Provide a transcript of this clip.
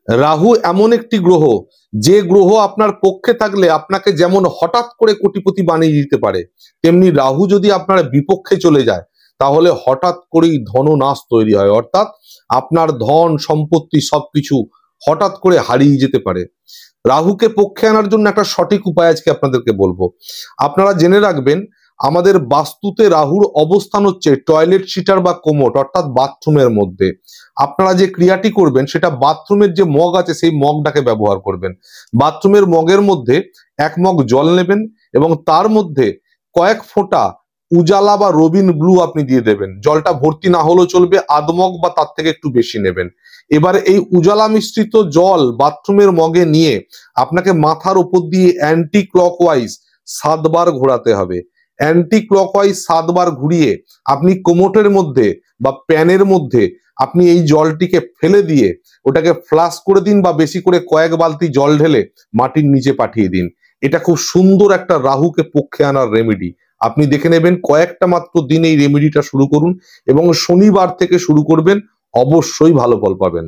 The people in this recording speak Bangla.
রাহু এমন একটি গ্রহ, যে গ্রহ আপনার পক্ষে থাকলে আপনাকে যেমন হঠাৎ করে কোটিপতি বানিয়ে দিতে পারে, তেমনি রাহু যদি আপনার বিপক্ষে চলে যায় তাহলে হঠাৎ করেই ধননাশ তৈরি হয়। অর্থাৎ আপনার ধন সম্পত্তি সবকিছু হঠাৎ করে হারিয়ে যেতে পারে। রাহুকে পক্ষে আনার জন্য একটা সঠিক উপায় আজকে আপনাদেরকে বলবো। আপনারা জেনে রাখবেন, আমাদের বাস্তুতে রাহুর অবস্থান হচ্ছে টয়লেট সিটার বা কোমোট, অর্থাৎ বাথরুমের মধ্যে। আপনারা যে ক্রিয়াটি করবেন সেটা বাথরুমের যে মগ আছে সেই মগটাকে ব্যবহার করবেন। বাথরুমের মগের মধ্যে 1 মগ জল নেবেন এবং তার মধ্যে কয়েক ফোঁটা উজালা বা রবিন ব্লু আপনি দিয়ে দেবেন। জলটা ভর্তি না হলেও চলবে, 1/2 মগ বা তার থেকে একটু বেশি নেবেন। এবার এই উজালা মিশ্রিত জল বাথরুমের মগে নিয়ে আপনাকে মাথার উপর দিয়ে অ্যান্টি ক্লকওয়াইজ 7 বার ঘোরাতে হবে। অ্যান্টি ক্লকওয়াইজ 7 বার ঘুরিয়ে আপনি কোমোটের মধ্যে বা প্যানের মধ্যে আপনি এই জলটিকে ফেলে দিয়ে ওটাকে ফ্লাশ করে দিন, বা বেশি করে কয়েক বালতি জল ঢেলে মাটির নিচে পাঠিয়ে দিন। এটা খুব সুন্দর একটা রাহুকে পক্ষে আনার রেমেডি। আপনি দেখে নেবেন, কয়েকটা মাত্র দিন এই রেমেডিটা শুরু করুন এবং শনিবার থেকে শুরু করবেন, অবশ্যই ভালো ফল পাবেন।